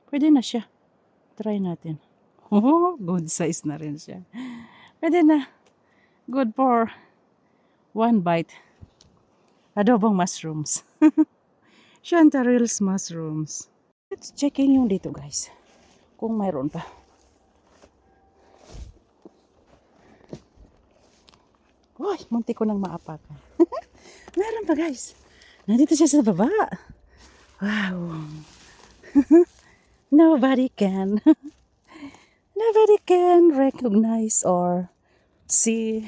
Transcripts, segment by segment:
Pwede na siya. Try natin. Oh, good size na rin siya. Pwede na. Good for one bite. Adobong mushrooms. Chanterelles mushrooms. Let's checking yung dito guys. Kung mayroon pa. Uy, munti ko nang maapakan. Meron pa guys. Nandito siya sa baba. Wow. Nobody can. Nobody can recognize or see.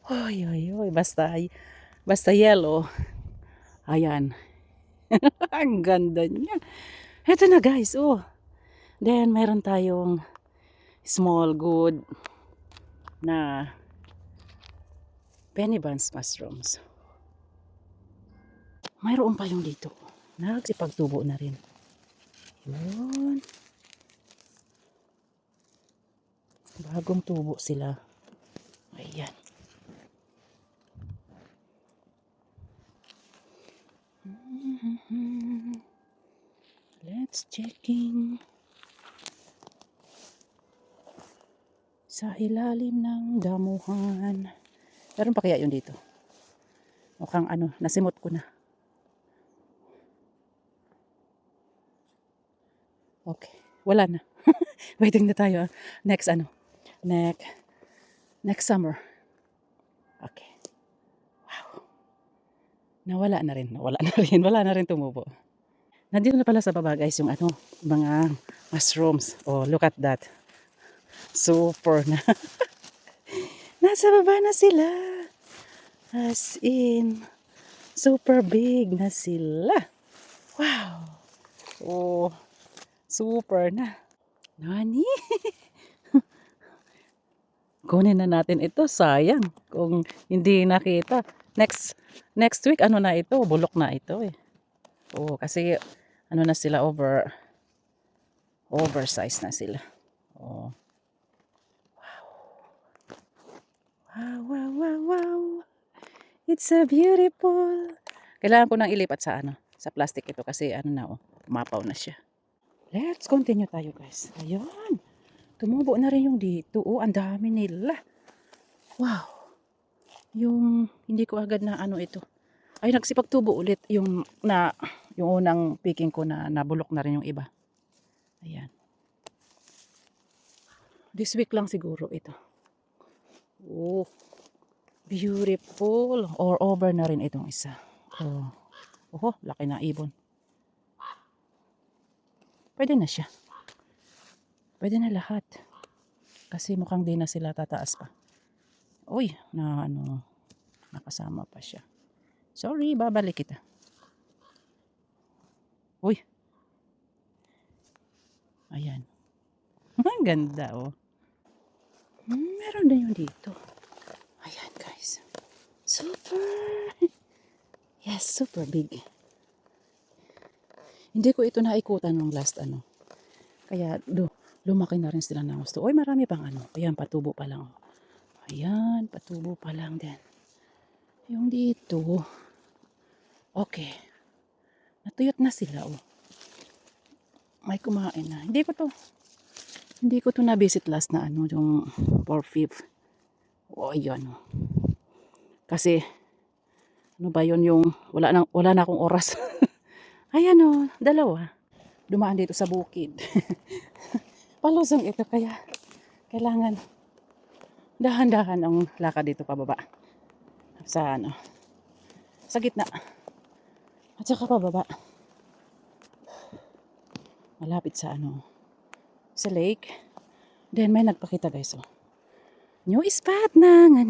Oy, oy, oy. Basta yellow. Ayan. Ang ganda niya. Ito na guys. Oh. Then, meron tayong small good na penny buns mushrooms. Mayroon pa yung dito. Nagsipagtubo na rin. Yun. Bagong tubo sila. Ayan. Let's checking. Sa ilalim ng damuhan. Meron pa kaya yun dito? Mukhang nasimot ko na. Okay. Wala na. Waiting na tayo. Next summer. Okay. Wow. Nawala na rin. Wala na rin tumubo. Nandito na pala sa baba guys yung mga mushrooms. Oh, look at that. Super na. Nasa baba na sila. As in, super big na sila. Wow. Oh, super na. Nani? Kunin na natin ito. Sayang. Kung hindi nakita. Next week, na ito? Bulok na ito eh. Oh, kasi, na sila oversized na sila. Oh. Wow, wow, wow, wow. It's so beautiful. Kailangan ko nang ilipat sa plastic ito kasi umapaw na siya. Let's continue tayo guys. Ayun. Tumubo na rin yung dito. Oh, ang dami nila. Wow. Yung hindi ko agad na ito. Ay, nagsipagtubo ulit yung unang picking ko na nabulok na rin yung iba. Ayan. This week lang siguro ito. Oh. Beautiful. Or over na rin itong isa. Oh. Oh, laki na ibon. Pwede na siya. Pwede na lahat. Kasi mukhang di na sila tataas pa. Uy, nakasama pa siya. Sorry, babalik kita. Uy. Ayan. Ang ganda, oh. Meron din yung dito. Ayan, guys. Super. Yes, super big. Hindi ko ito naikutan nung last Kaya, lumaki na rin sila ng gusto. Uy, marami pang Ayan, patubo pa lang. Ayan, patubo pa lang din. Yung dito. Okay. Natuyot na sila, oh. May kumain na. Hindi ko to na-visit last na yung 4/5. Oh, ayan. Kasi, ba yun yung, wala na akong oras. Ayan oh, dalawa. Dumaan dito sa bukid. Palusong ito, kaya, kailangan, dahan-dahan ang lakad dito pababa. Sa sa gitna. At saka pababa. Malapit sa sa lake. Then may nagpakita guys, oh. New spot ng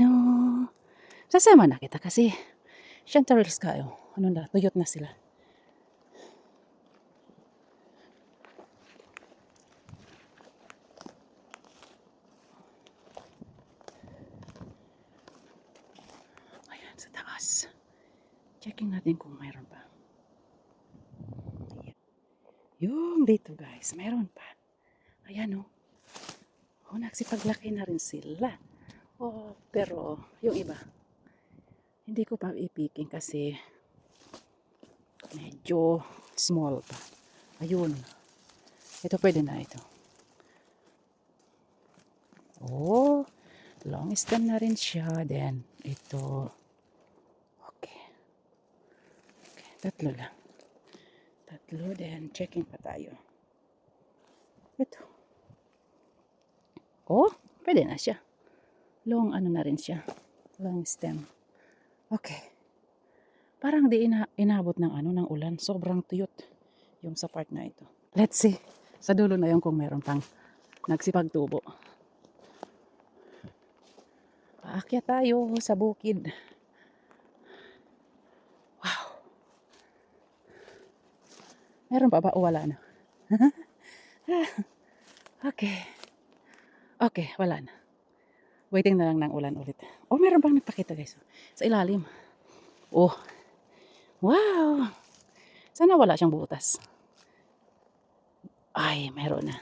Sasama na kita kasi Chanterelles kayo. Tuyot na sila. Ayan, sa taas. Checking natin kung mayroon pa. Yung dito guys, mayroon pa. Ayan oh. Oh, nagsipaglaki na rin sila. Oh, pero yung iba, hindi ko pa ipiking kasi medyo small pa. Ayun. Ito pwede na ito. Oh, long stem na rin siya. Then, ito. Okay. Okay, tatlo lang. Tatlo, then checking pa tayo. Ito. Oh, pwede na siya. Long ano na rin siya. Long stem. Okay. Parang di inabot ng ng ulan. Sobrang tuyot yung sa part na ito. Let's see. Sa dulo na yung kung meron pang nagsipagtubo. Paakyat tayo sa bukid. Wow. Meron pa ba o wala na? Okay. Okay, wala na. Waiting na lang ng ulan ulit. Oh, meron pang nagpakita guys. Sa ilalim. Oh. Wow. Sana wala siyang butas. Ay, meron na.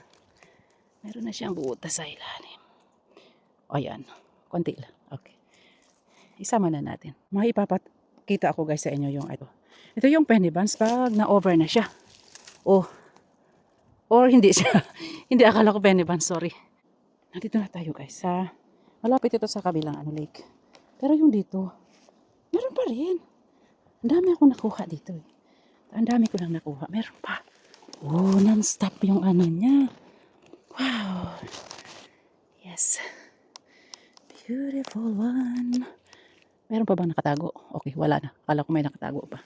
Meron na siyang butas sa ilalim. O yan. Konti lang. Okay. Isama na natin. Maipapakita ako guys sa inyo yung ito. Ito yung penny buns pag na-over na siya. Oh. Or hindi siya. Hindi, akala ko penny buns. Sorry. Nandito na tayo guys. Malapit ito sa kabilang lake. Pero yung dito, meron pa rin. Ang dami akong nakuha dito eh. Ang dami ko lang nakuha. Meron pa. Oh, non-stop yung niya. Wow. Yes. Beautiful one. Meron pa bang nakatago? Okay, wala na. Akala ko may nakatago pa.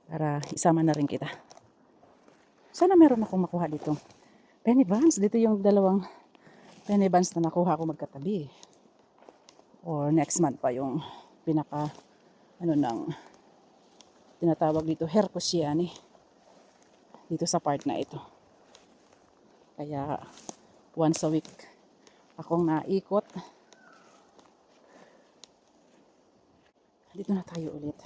Para isama na rin kita. Sana meron akong makuha dito. Penny buns. Dito yung dalawang penny buns na nakuha ko magkatabi. Or next month pa yung pinaka tinatawag dito Hercosiani dito sa part na ito. Kaya once a week akong naikot. Dito na tayo ulit.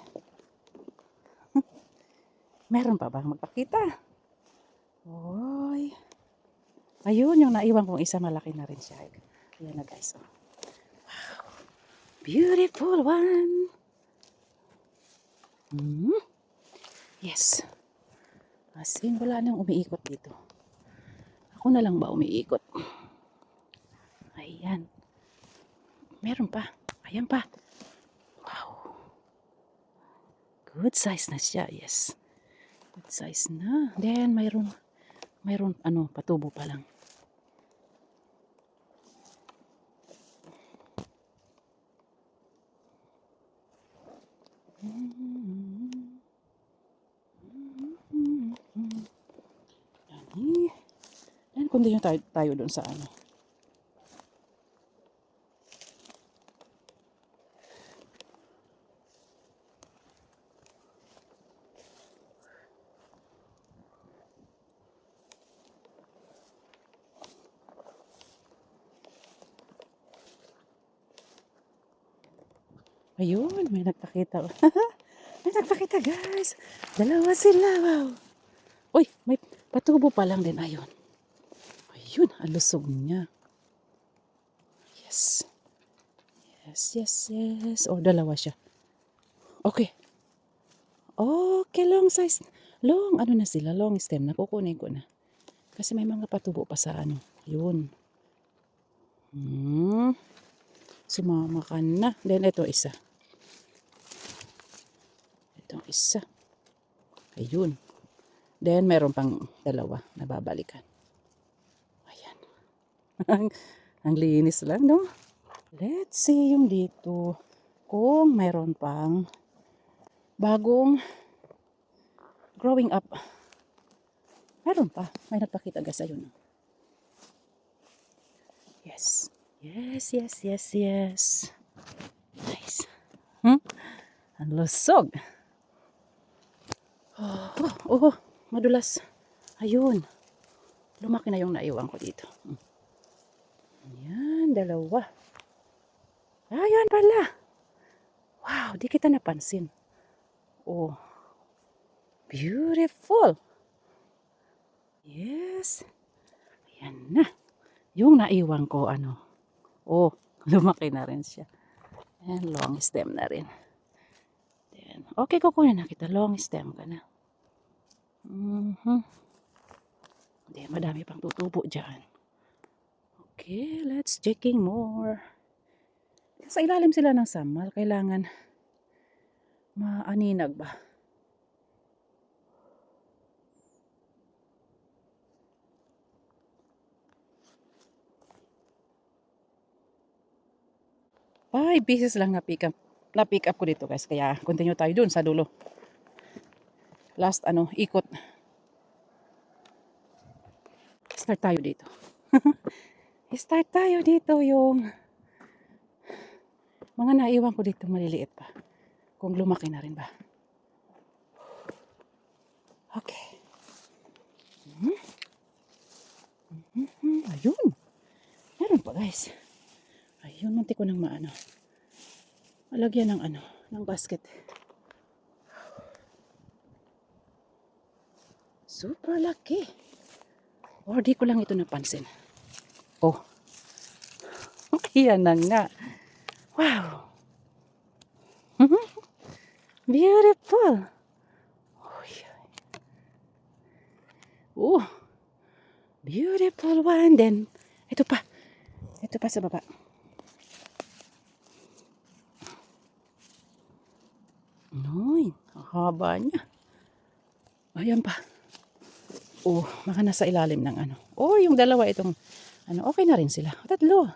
Meron pa ba magpakita? Oy. Ayun yung naiwan kong isa, malaki na rin siya. Ayan na guys. Oh. Wow. Beautiful one. Yes. As in, wala nang umiikot dito. Ako na lang ba umiikot? Ayan. Meron pa. Ayan pa. Wow. Good size na siya. Yes. Good size na. Then, mayroon patubo pa lang. Then, continue tayo doon sa Ayun, may nagpakita. May nagpakita guys. Dalawa sila. Wow. Uy, may patubo pa lang din. Ayun. Ayun, alusog niya. Yes. Yes, yes, yes. O, dalawa siya. Okay. Okay, long size. Long, na sila? Long stem. Nakukunin ko na. Kasi may mga patubo pa sa Yun. Sumama ka na. Then, ito isa. Itong isa. Ayun. Then, meron pang dalawa na babalikan. Ayan. Ang linis lang, no? Let's see yung dito. Kung meron pang bagong growing up. Meron pa. May nagpakita guys. Ayun. Yes. Yes, yes, yes, yes. Nice. Ang lusog. Oh, madulas. Ayun. Lumaki na yung naiwan ko dito. Ayan, dalawa. Ayan pala. Wow, di kita napansin. Oh. Beautiful. Yes. Ayan na. Yung naiwan ko, oh, lumaki na rin siya. And long stem na rin. Okay, kukunin na kita. Long stem ka na. madami pang tutubo dyan. Okay, let's checking more. Sa ilalim sila ng samal, kailangan maaninag ba? Ay, pieces lang na pick up ko dito guys. Kaya continue tayo dun sa dulo. Last ikot. Start tayo dito. Start tayo dito yung mga naiwan ko dito maliliit pa. Kung lumaki na rin ba. Okay. Ayun. Meron pa guys. Ayun, munti ko nang malagyan ng basket. Super laki. Or di ko lang ito napansin. Oh. Yan na nga. Wow. Beautiful. Oh. Beautiful one. Then, ito pa. Ito pa sa baba. Noy, ang haba niya. Ayan pa. Oh, baka nasa ilalim ng Oh, yung dalawa itong okay na rin sila. Tatlo.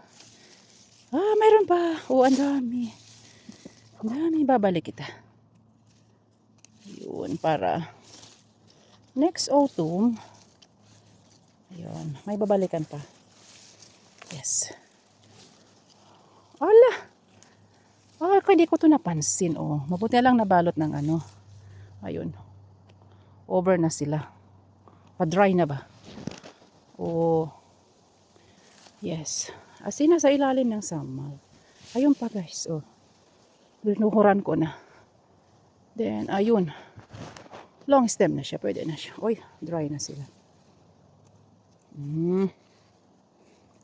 Ah, mayroon pa. Oh, ang dami. Ang dami. Babalik kita. Yun, para next autumn. Ayun, may babalikan pa. Yes. Ala. Ah, hindi ko to napansin. Oh, mabuti na lang nabalot ng Ayun. Over na sila. Pa-dry na ba? Oh. Yes. As in, nasa ilalim ng samal. Ayun pa guys. Oh. Binuhuran ko na. Then, ayun. Long stem na siya. Pwede na siya. Uy, dry na sila.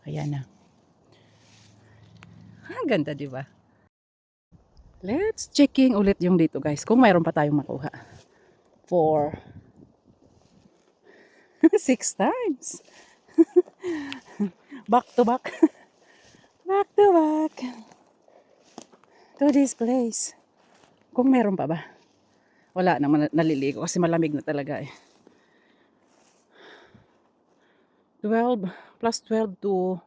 Ayan na. Ang ganda, di ba? Let's checking ulit yung dito guys. Kung mayroon pa tayong makuha. 6 times. Back to back. Back to back. To this place. Kung meron pa ba? Wala naman naliligo kasi malamig na talaga eh. 12 plus 12 to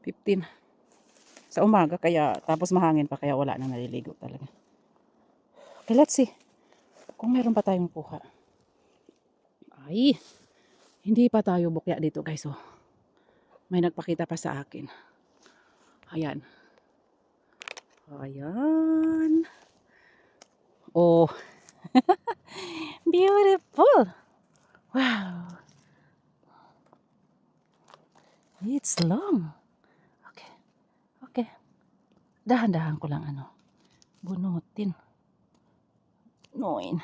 15 sa umaga kaya tapos mahangin pa kaya wala nang naliligo talaga. Okay, let's see. Kung meron pa tayong kuha. Ay, hindi pa tayo bukya dito guys. Oh. May nagpakita pa sa akin. Ayan. Ayan. Oh. Beautiful. Wow. It's long. Okay. Okay. Dahan-dahan ko lang bunutin. Noin.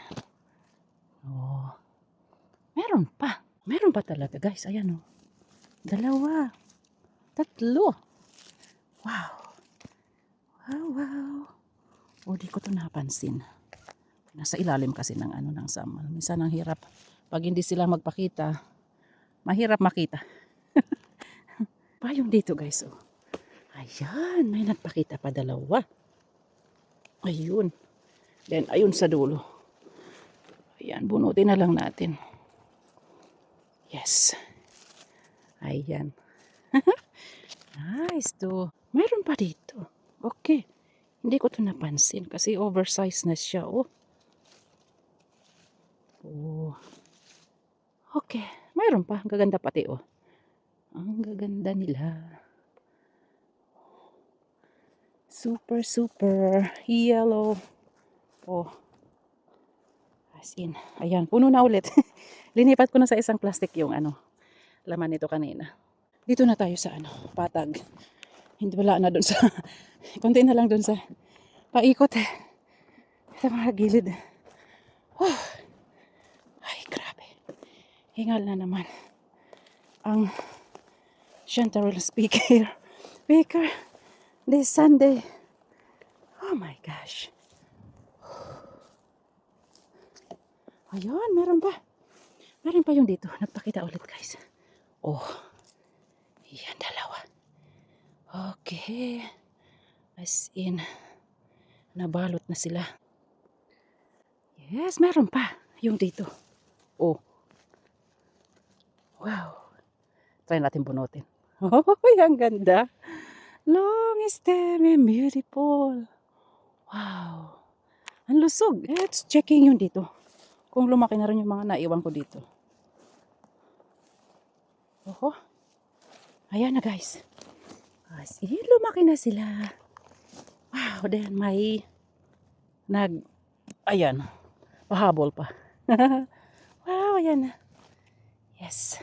Oh. Meron pa. Meron pa talaga guys. Ayan oh. 2. 3. Wow. Wow, wow. O, di ko to napansin. Nasa ilalim kasi ng ng samal. Minsan ang hirap. Pag hindi sila magpakita, mahirap makita. Pa yung dito guys, oh. Ayan, may nagpakita pa 2. Ayun. Then, ayun sa dulo. Ayan, bunutin na lang natin. Yes. Ayan. Nice to. Mayroon pa dito. Okay. Hindi ko to napansin kasi oversized na siya, oh. Oh. Okay. Mayroon pa. Ang gaganda pati, oh. Ang gaganda nila. Super, super yellow. Oh. As in. Ayan. Puno na ulit. Linipat ko na sa isang plastic yung laman nito kanina. Dito na tayo sa patag. Hindi wala na doon sa konti na lang doon sa paikot sa mga gilid. Oh. Ay, grabe. Hingal na naman ang Chantarelle speaker this Sunday. Oh my gosh. Ayun, meron pa. Meron pa yung dito. Nagpakita ulit guys. Oh, yan, dalawa. Okay. As in, nabalot na sila. Yes, meron pa. Yung dito. Oh, wow. Try natin bunutin. Oh, ang ganda. Long stem and beautiful. Wow. Ang lusog. Let's checking yung dito. Kung lumaki na rin yung mga naiwan ko dito. Oho. Ayan na guys. As in, lumaki na sila. Wow, then may ayan, pahabol pa. Wow, ayan na. Yes.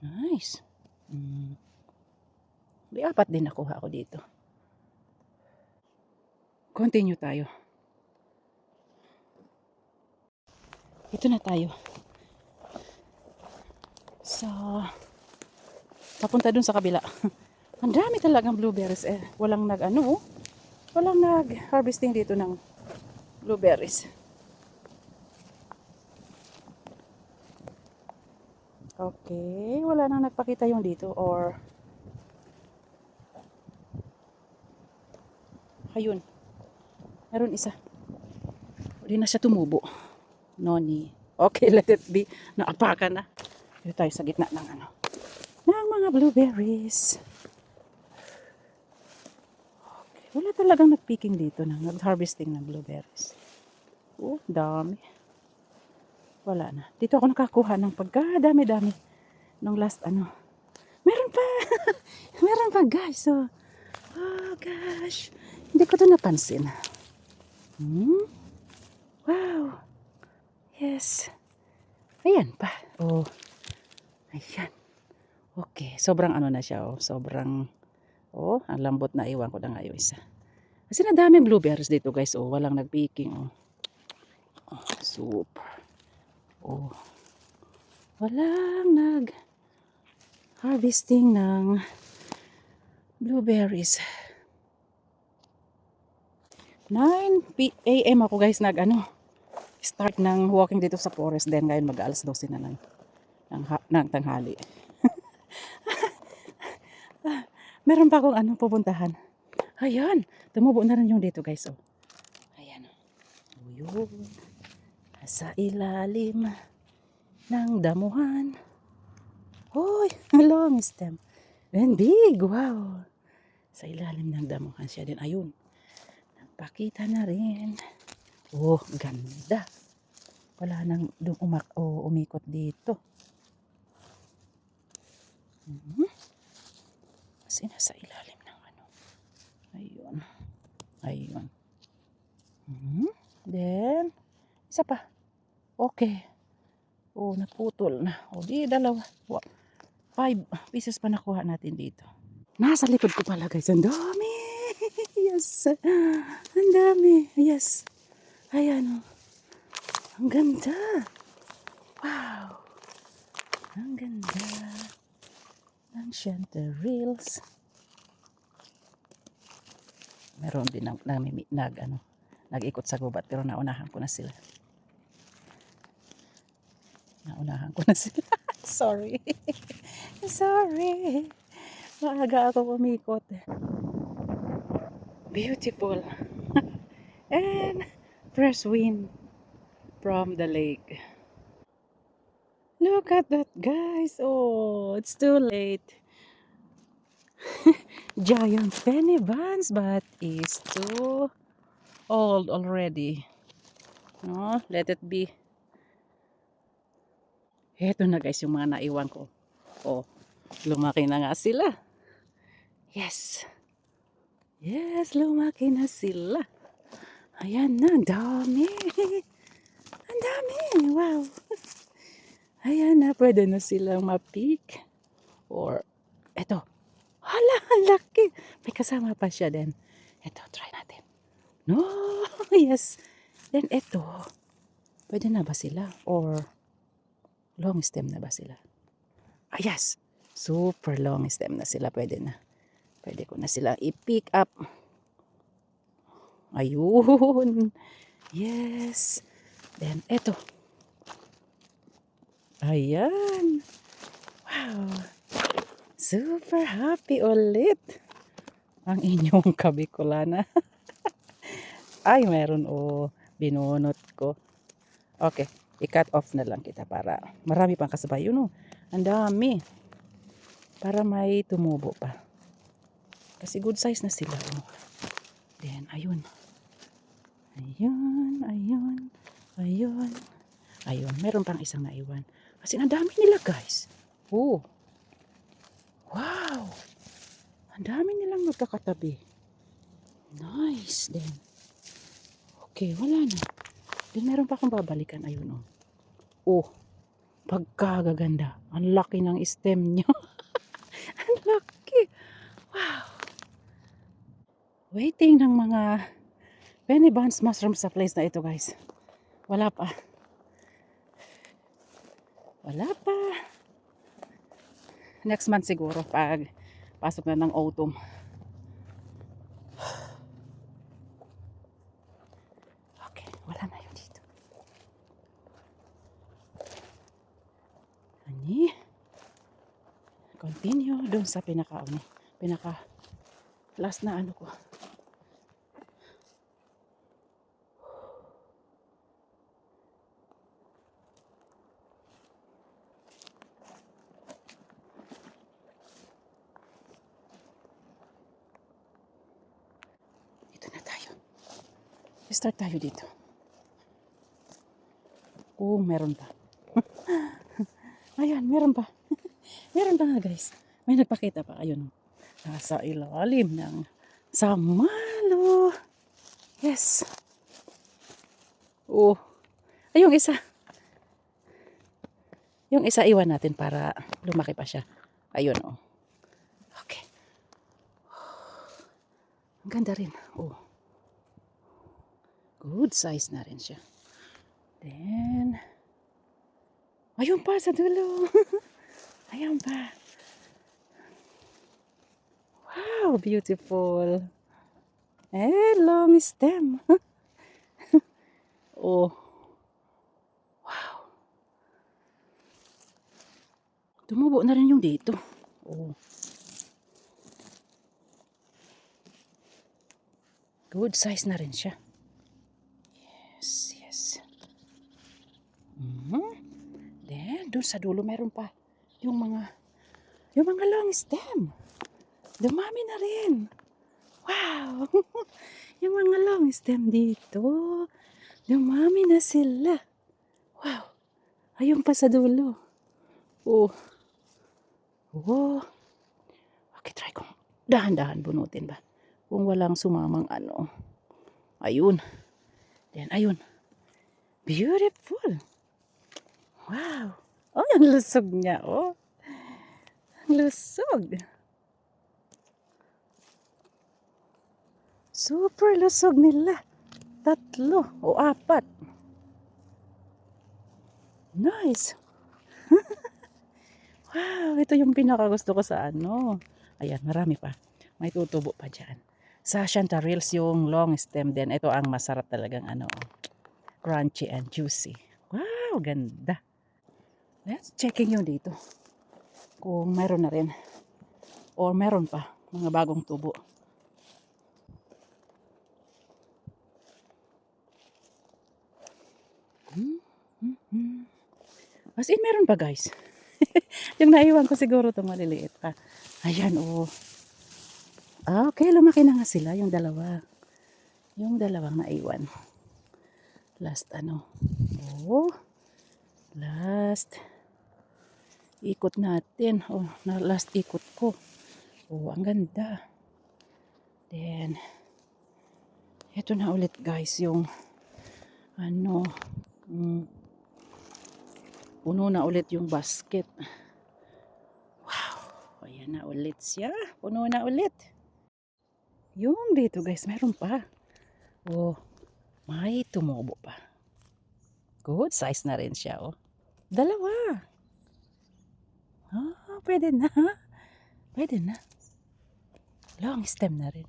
Nice. Di apat din nakuha ko dito. Continue tayo. Ito na tayo. So, papunta dun sa kabila. Ang dami talagang blueberries eh. Walang walang nag-harvesting dito ng blueberries. Okay, wala nang nagpakita yung dito or ayun. Meron isa. Hindi na siya tumubo. Noni. Okay, let it be. Naapakan na. Dito tayo sa gitna ng ng mga blueberries. Okay. Wala talagang nagpicking dito na nag-harvesting ng blueberries. Oh, dami. Wala na. Dito ako nakakuha ng pagkadami-dami nung last Meron pa. Meron pa guys. So, oh gosh. Hindi ko to napansin. Wow. Yes. Ayan pa. Oh. Ayan. Okay. Sobrang na siya. Oh. Sobrang, ang lambot na. Iwan ko na nga yung isa. Kasi na daming blueberries dito guys. Oh, walang nagpicking. Oh. Oh, super. Oh. Walang harvesting ng blueberries. 9 a.m. ako guys start ng walking dito sa forest. Then ngayon mag-alas 12 na ng tanghali. Meron pa akong pupuntahan. Ayan, tumubo na rin yung dito guys. Oh. Ayan. Oh, yun. Sa ilalim ng damuhan. Hoy, long stem. And big, wow. Sa ilalim ng damuhan siya din. Ayun. Nagpakita na rin. Oh, ganda. Wala nang umikot dito. Kasi nasa ilalim ng Ayun. Ayun. Then, isa pa. Okay. Oh, naputol na. Oh, di dalawa. 5 pieces pa nakuha natin dito. Nasa likod ko pala guys. Ang dami. Yes. Ang dami. Yes. Ayan. Ang ganda. Wow. Ang ganda. Ng chanterelles. Meron din nag-ikot sa gubat pero naunahan ko na sila. Sorry. Sorry. Maaga ako umikot. Beautiful. And fresh wind from the lake. Look at that guys. Oh, it's too late. Giant penny buns, but it's too old already. No, let it be. Eto na guys yung mga naiwan ko. Oh, lumaki na nga sila. Yes. Yes, lumaki na sila. Ayan na, ang dami. Ang dami. Wow. Ayan na, pwede na silang ma-pick. Or, eto. Hala, ang laki. May kasama pa siya din. Eto, try natin. No, yes. Then eto, pwede na ba sila? Or, long stem na ba sila? Ah, yes. Super long stem na sila. Pwede na. Pwede ko na sila i-pick up. Ayun. Yes. Then, eto. Ayan. Wow. Super happy ulit. Ang inyong kabikulana. Ay, meron binunot ko. Okay, i-cut off na lang kita para marami pang kasabay. Yun ang dami. Para may tumubo pa. Kasi good size na sila. Then, ayun. Ayun, meron pang isang naiwan. Kasi ang dami nila guys. Wow. Ang dami nilang magkakatabi. Nice. Then, okay, wala na. Then, meron pa akong babalikan. Ayun pagkagaganda. Ang laki ng stem niya. Ang laki. Wow. Waiting ng mga Penny Buns mushroom sa place na ito guys. Wala pa. Next month siguro pag pasok na ng autumn. Okay, wala na yun dito. Continue doon sa pinaka last na ko. Start tayo dito. Meron pa. Ayan, meron pa. Meron pa nga guys. May nagpakita pa. Ayun. Nasa ilalim ng samalo. Yes. Yung isa. Yung isa iwan natin para lumaki pa siya. Ayun Okay. Ang ganda rin. Good size na rin siya. Then, ayun pa sa dulo. Ayan pa. Wow, beautiful. Long stem. Wow. Tumubo na rin yung dito. Good size na rin siya. Yes. Then, doon sa dulo meron pa yung mga long stem. Dumami na rin. Wow! Yung mga long stem dito. Dumami na sila. Wow! Ayun pa sa dulo. Okay, try kong dahan-dahan bunutin ba. Kung walang sumamang Ayun. Then, ayun. Beautiful. Wow. Ang lusog niya, Ang lusog. Super lusog nila. 3 o 4. Nice. Wow, ito yung pinakagusto ko sa Ayan, marami pa. May tutubo pa dyan. Sa chanterelles yung long stem din. Ito ang masarap talagang crunchy and juicy. Wow, ganda. Let's checking yung dito. Kung meron na rin. Or meron pa. Mga bagong tubo. As in, meron pa guys. Yung naiwan ko siguro itong maliliit pa. Ayan, okay, lumaki na nga sila. Yung dalawa. Yung dalawang naiwan. Last last ikot natin. Last ikot ko. Ang ganda. Then, ito na ulit guys. Yung puno na ulit yung basket. Wow. Ayan na ulit siya. Puno na ulit. Yung dito guys, meron pa. May tumubo pa. Good size na rin siya. Dalawa. Pwede na. Pwede na. Long stem na rin.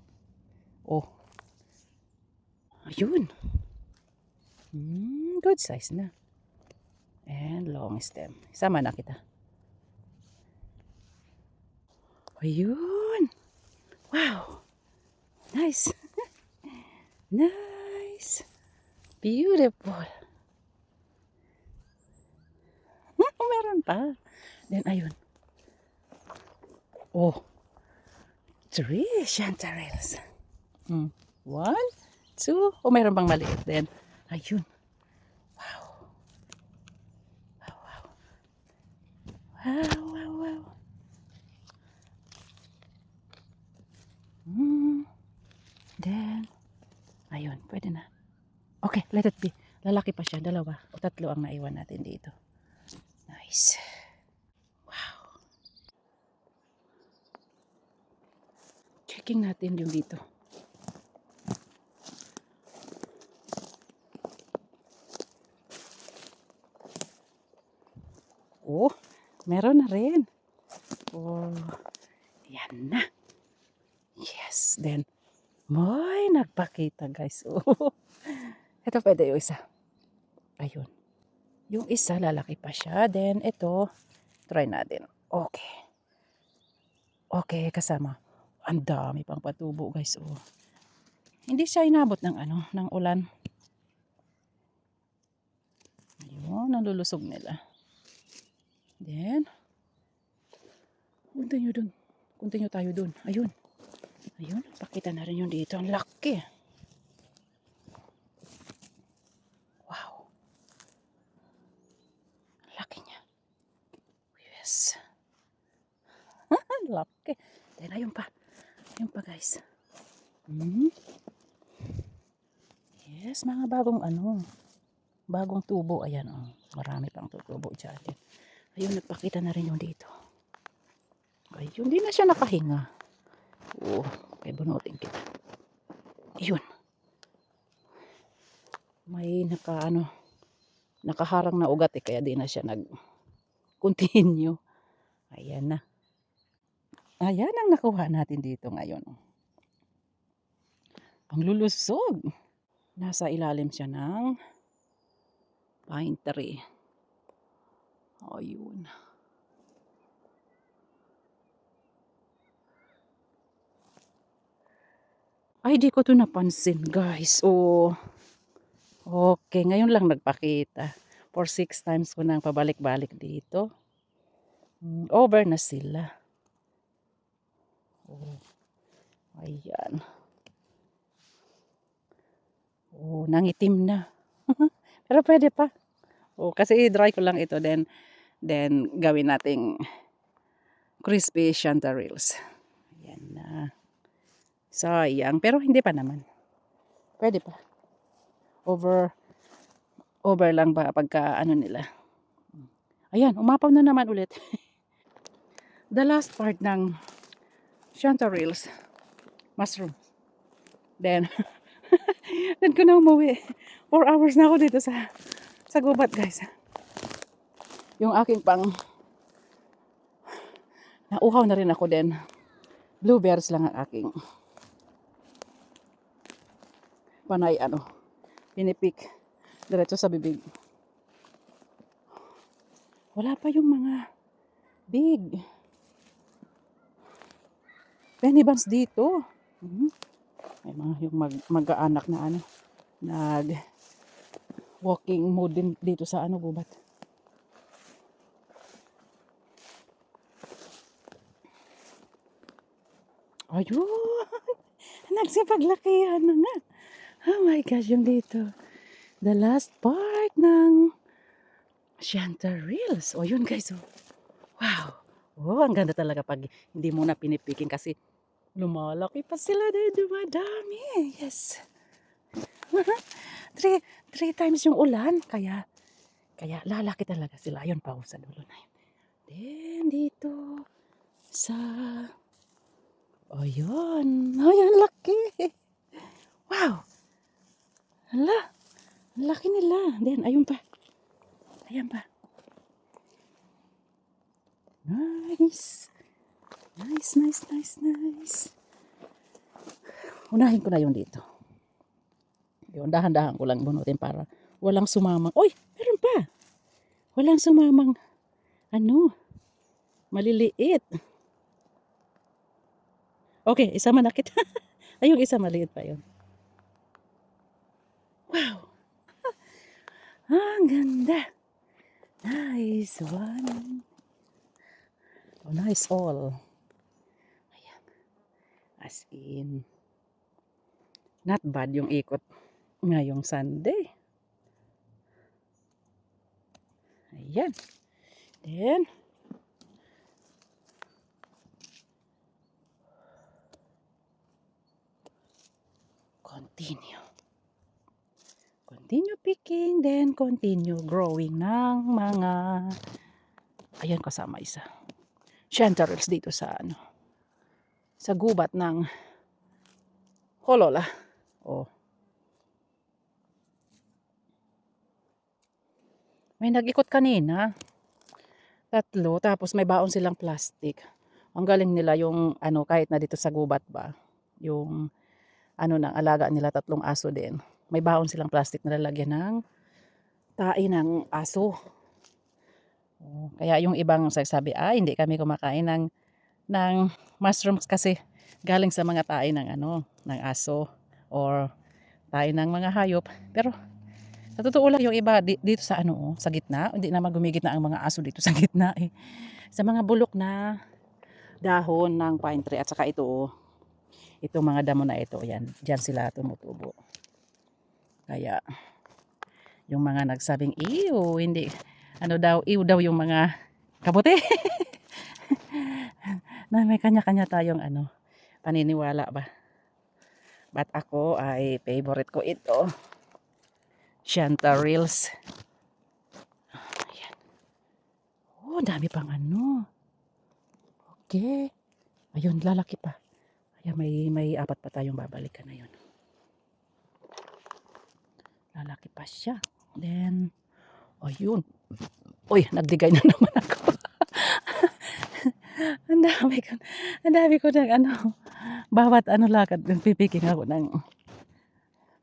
Ayun. Good size na. And long stem. Sama na kita. Ayun. Wow. Nice. Nice. Beautiful. Meron pa. Then, ayun. Oh. 3 chanterelles. 1, 2. Oh, meron bang maliit din. Ayun. Wow. Wow, wow. Wow, wow, wow. Then, ayun. Pwede na. Okay, let it be. Lalaki pa siya. 2 o 3 ang naiwan natin dito. Nice. Wow. Checking natin yung dito. Oh, meron na rin. Oh, yan na. Yes. Then, may nagpakita guys. Oh. Ito pwede yung isa. Ayun. Yung isa, lalaki pa siya. Then, ito, try natin. Okay. Okay, kasama. Ang dami pang patubo guys. Oh. Hindi siya inabot ng ng ulan. Ayun, nalulusog nila. Then, continue tayo dun. Ayun. Ayun, pakita na rin yung dito. Ang laki. Wow. Laki niya. Yes. Laki. Then, ayun pa. Ayun pa guys. Yes, mga bagong tubo. Ayan, oh. Marami pang tutubo dyan. Ayun, nagpakita na rin yung dito. Ayun, hindi na siya nakahinga. Oo, kaya bunutin kita. Ayun. May nakaharang na ugat kaya di na siya nag-continue. Ayan na. Ayan ang nakuha natin dito ngayon. Ang lulusog. Nasa ilalim siya ng pine tree. Ayun. Ay, di ko to napansin, guys. Oh. Okay, ngayon lang nagpakita. For 6 times ko nang pabalik-balik dito. Over na sila. Oh. Ayan. Oh, nangitim na. Pero pwede pa. Oh, kasi i-dry ko lang ito. Then gawin nating crispy chanterelles. Ayan na. Sayang. Pero hindi pa naman. Pwede pa. Over lang ba pagka nila. Ayan, umapaw na naman ulit. The last part ng chanterelles, mushroom. Then ko na umuwi. 4 hours na ako dito sa gubat, guys. Yung aking nauhaw na rin ako din. Blueberries lang ang aking panay pinipik diretso sa bibig. Wala pa yung mga big penny buns dito. May mga yung mag-aanak na nag walking mode din dito sa gubat. Ayun. Nagsipaglakihan na nga. Oh my gosh, yung dito. The last part ng chanterelles. O yun guys. Oh. Wow. Oh, ang ganda talaga pag hindi mo na pinipiking kasi lumalaki pa sila dahil dumadami. Yes. 3 times yung ulan. Kaya lalaki talaga sila. Ayun pa sa dulo na yun. Then dito sa ayun. Ayun, laki. Wow. Hala. Laki nila. Then, ayun pa. Ayan pa. Nice. Nice. Unahin ko na yung dito. Yung dahan-dahan ko lang bunutin para Walang sumamang. Uy, meron pa. Walang sumamang. Ano? Maliliit. Okay, isa manakit. Ay, yung isa maliit pa yun. Wow. Ang ganda. Nice one. Oh, nice all. Ayan. As in, not bad yung ikot ngayong Sunday. Ayan. Then, continue. Continue picking, then continue growing ng mga, ayan, kasama isa. Chanterelles dito sa ano, sa gubat ng Holola. Oh. May nag-ikot kanina. 3, tapos may baon silang plastic. Ang galing nila yung ano, kahit na dito sa gubat ba, yung ano ng alaga nila, 3 aso din. May baon silang plastic na lalagyan ng tae ng aso. Kaya yung ibang sabi, hindi kami kumakain ng mushrooms kasi galing sa mga tae ng ano, ng aso or tae ng mga hayop. Pero sa totoo lang, yung iba dito sa ano, sa gitna, hindi naman gumigit na ang mga aso dito sa gitna eh. Sa mga bulok na dahon ng pine tree at saka ito, itong mga damo na ito, yan, diyan sila tumutubo. Kaya yung mga nagsabing hindi ano daw, daw yung mga kabote. Na may kanya-kanya tayong ano, paniniwala ba. But ako ay favorite ko ito. Chanterelles. Ayan. Oh, dami pang ano. Okay. Ayun, lalaki pa. Ayan, may 4 pa tayong babalikan na yun. Lalaki pa siya. Then, ayun. Uy, nagdigay na naman ako. Ang dami ko ng ano, bawat ano lakad, pipiking ako ng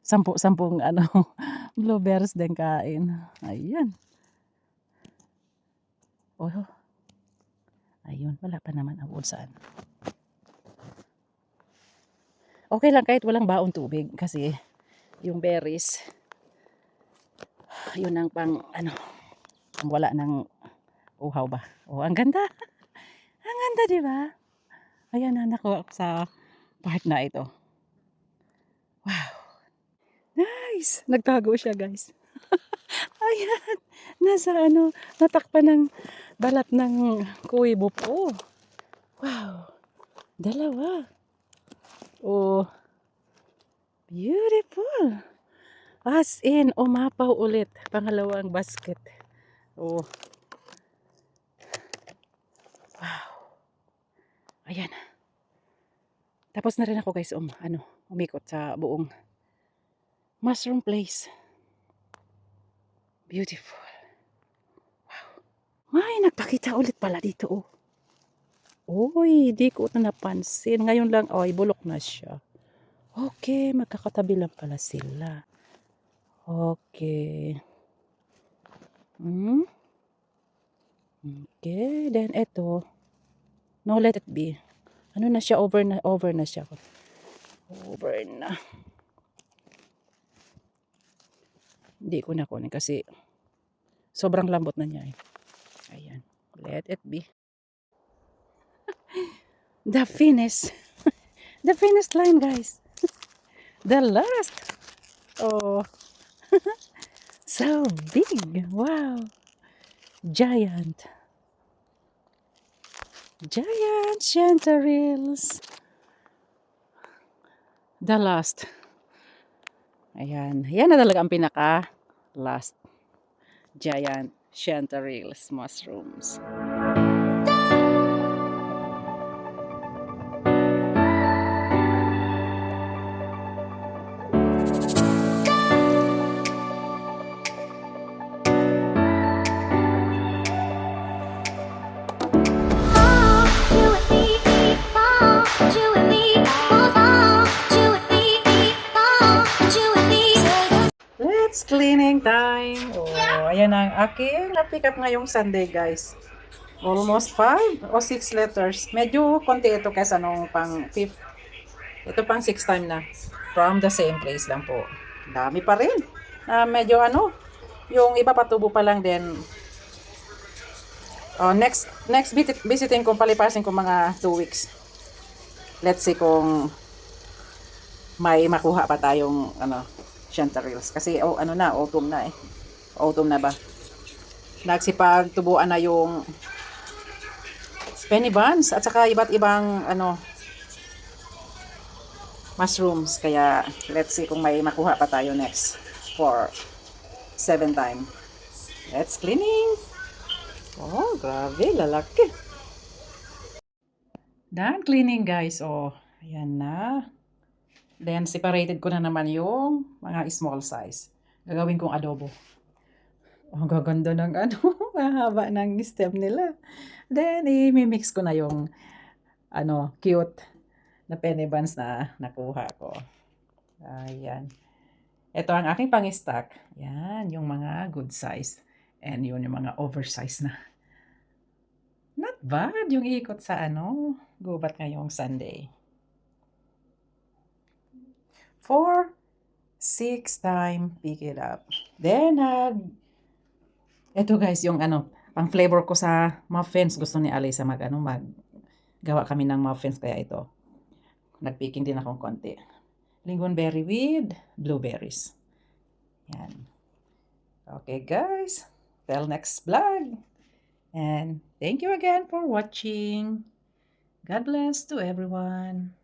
10 ano, blueberries din kain. Ayan. Oh. Ayun, wala pa naman ang saan. Okay lang kahit walang baon tubig kasi yung berries, yun ang pang ano, wala ng uhaw ba. Oh, ang ganda. Ang ganda, di ba? Ayan na, nakuha ko sa part na ito. Wow. Nice. Nagtago siya, guys. Ayan. Nasa ano, natakpan ng balat ng kuwibo po. Wow. 2. Oh. Beautiful. As in, umapaw ulit. Pangalawang basket. Oh. Wow. Ayan. Tapos na rin ako guys, umikot sa buong mushroom place. Beautiful. Wow. Ay, nagpakita ulit pala dito, oh. Uy, di ko na napansin. Ngayon lang, bulok na siya. Okay, magkakatabi lang pala sila. Okay. Okay, then ito. No, let it be. Ano na siya, over na siya. Over na. Hindi ko na kunin kasi sobrang lambot na niya eh. Ayan, let it be. The finish. The finish line, guys. The last. Oh. So big. Wow. Giant chanterelles. The last. Ayan. Yan na talaga ang pinaka last. Giant chanterelles mushrooms. Let's cleaning time. Oh, ayan ang aking na-pick up ngayong Sunday, guys. Almost 5 o 6 letters. Medyo konti ito kaysa nung pang 5th. Ito pang 6 time na. From the same place lang po. Dami pa rin. Medyo ano, yung iba patubo pa lang din. Next visiting ko, palipasin ko mga 2 weeks. Let's see kung may makuha pa tayong ano, chanterelles. Kasi ano na, autumn na eh. Autumn na ba? Nagsipagtubuan na yung penny buns at saka iba't ibang ano, mushrooms. Kaya let's see kung may makuha pa tayo next for 7 time. Let's cleaning. Oh, grabe, lalaki. Done cleaning, guys. Oh, ayan na. Then, separated ko na naman yung mga small size. Gagawin kong adobo. Ang gaganda ng ano, mahaba ng stem nila. Then, i-mix ko na yung ano, cute na penny buns na nakuha ko. Ayan. Ito ang aking pang-stock. Yan, yung mga good size. And yun, yung mga oversize na. Not bad yung ikot sa ano, gubat ngayong Sunday. 4, 6 time, pick it up. Then, ito guys, yung ano, pang flavor ko sa muffins. Gusto ni Alisa gawa kami ng muffins, kaya ito. Nagpicking din akong konti. Lingonberry with blueberries. Yan. Okay guys, till next vlog. And thank you again for watching. God bless to everyone.